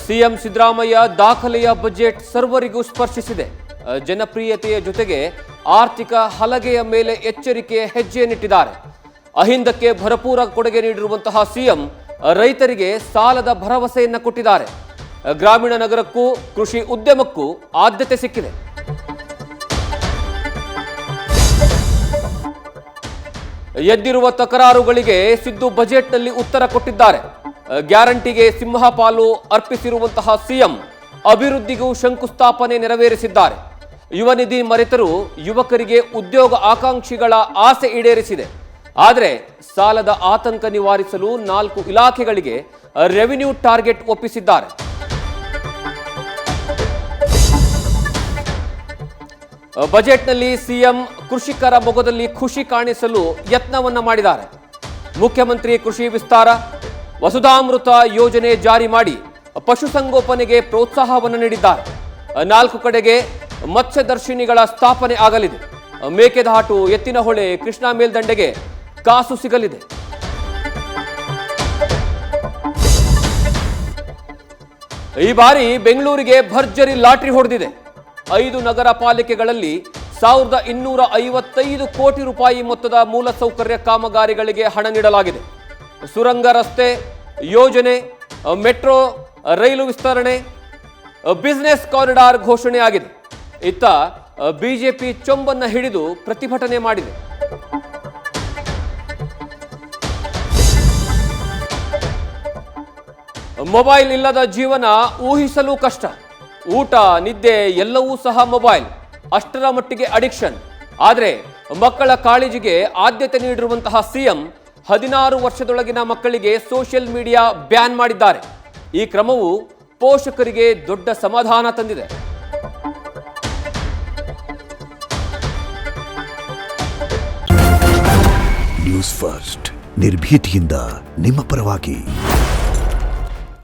CM Siddaramaiah ದಾಖಲೆಯ budget ಸರ್ವರಿಗೂ ಸ್ಪರ್ಶಿಸಿದೆ. ಜನಪ್ರಿಯತೆಯ ಜೊತೆಗೆ ಆರ್ಥಿಕ ಹಲಗೆಯ ಮೇಲೆ ಎಚ್ಚರಿಕೆಯ ಹೆಜ್ಜೆಯನ್ನಿಟ್ಟಿದ್ದಾರೆ. ಅಹಿಂದಕ್ಕೆ ಭರಪೂರ ಕೊಡುಗೆ ನೀಡಿರುವಂತಹ ಸಿಎಂ ರೈತರಿಗೆ ಸಾಲದ ಭರವಸೆಯನ್ನ ಕೊಟ್ಟಿದ್ದಾರೆ. ಗ್ರಾಮೀಣ ನಗರಕ್ಕೂ ಕೃಷಿ ಉದ್ಯಮಕ್ಕೂ ಆದ್ಯತೆ ಸಿಕ್ಕಿದೆ. ಎದ್ದಿರುವ ತಕರಾರುಗಳಿಗೆ ಸಿದ್ದು ಬಜೆಟ್ನಲ್ಲಿ ಉತ್ತರ ಕೊಟ್ಟಿದ್ದಾರೆ. ಗ್ಯಾರಂಟಿಗೆ ಸಿಂಹಪಾಲು ಅರ್ಪಿಸಿರುವಂತಹ ಸಿಎಂ ಅಭಿವೃದ್ಧಿಗೂ ಶಂಕುಸ್ಥಾಪನೆ ನೆರವೇರಿಸಿದ್ದಾರೆ. ಯುವ ನಿಧಿ ಮರೆತರೂ ಯುವಕರಿಗೆ ಉದ್ಯೋಗ ಆಕಾಂಕ್ಷಿಗಳ ಆಸೆ ಈಡೇರಿಸಿದೆ. ಆದರೆ ಸಾಲದ ಆತಂಕ ನಿವಾರಿಸಲು 4 ಇಲಾಖೆಗಳಿಗೆ ರೆವಿನ್ಯೂ ಟಾರ್ಗೆಟ್ ಒಪ್ಪಿಸಿದ್ದಾರೆ. ಬಜೆಟ್ನಲ್ಲಿ ಸಿಎಂ ಕೃಷಿಕರ ಮೊಗದಲ್ಲಿ ಖುಷಿ ಕಾಣಿಸಲು ಯತ್ನವನ್ನ ಮಾಡಿದ್ದಾರೆ. ಮುಖ್ಯಮಂತ್ರಿ ಕೃಷಿ ವಿಸ್ತಾರ, ವಸುಧಾಮೃತ ಯೋಜನೆ ಜಾರಿ ಮಾಡಿ ಪಶುಸಂಗೋಪನೆಗೆ ಪ್ರೋತ್ಸಾಹವನ್ನು ನೀಡಿದ್ದಾರೆ. 4 ಕಡೆಗೆ ಮತ್ಸ್ಯದರ್ಶಿನಿಗಳ ಸ್ಥಾಪನೆ ಆಗಲಿದೆ. ಮೇಕೆದಾಟು, ಎತ್ತಿನಹೊಳೆ, ಕೃಷ್ಣಾ ಮೇಲ್ದಂಡೆಗೆ ಕಾಸು ಸಿಗಲಿದೆ. ಈ ಬಾರಿ ಬೆಂಗಳೂರಿಗೆ ಭರ್ಜರಿ ಲಾಟರಿ ಹೊಡೆದಿದೆ. 5 ನಗರ ಪಾಲಿಕೆಗಳಲ್ಲಿ 1255 ಕೋಟಿ ರೂಪಾಯಿ ಮೊತ್ತದ ಮೂಲಸೌಕರ್ಯ ಕಾಮಗಾರಿಗಳಿಗೆ ಹಣ ನೀಡಲಾಗಿದೆ. ಸುರಂಗ ರಸ್ತೆ ಯೋಜನೆ, ಮೆಟ್ರೋ ರೈಲು ವಿಸ್ತರಣೆ, ಬಿಸಿನೆಸ್ ಕಾರಿಡಾರ್ ಘೋಷಣೆಯಾಗಿದೆ. ಇತ್ತ ಬಿಜೆಪಿ ಚೊಂಬನ್ನ ಹಿಡಿದು ಪ್ರತಿಭಟನೆ ಮಾಡಿದೆ. ಮೊಬೈಲ್ ಇಲ್ಲದ ಜೀವನ ಊಹಿಸಲು ಕಷ್ಟ. ಊಟ, ನಿದ್ದೆ ಎಲ್ಲವೂ ಸಹ ಮೊಬೈಲ್, ಅಷ್ಟರ ಮಟ್ಟಿಗೆ ಅಡಿಕ್ಷನ್. ಆದರೆ ಮಕ್ಕಳ ಕಾಳಜಿಗೆ ಆದ್ಯತೆ ನೀಡಿರುವಂತಹ ಸಿಎಂ 16 ವರ್ಷದೊಳಗಿನ ಮಕ್ಕಳಿಗೆ ಸೋಷಿಯಲ್ ಮೀಡಿಯಾ ಬ್ಯಾನ್ ಮಾಡಿದ್ದಾರೆ. ಈ ಕ್ರಮವು ಪೋಷಕರಿಗೆ ದೊಡ್ಡ ಸಮಾಧಾನ ತಂದಿದೆ. ನ್ಯೂಸ್ ಫಸ್ಟ್, ನಿರ್ಭೀತಿಯಿಂದ ನಿಮ್ಮ ಪರವಾಗಿ.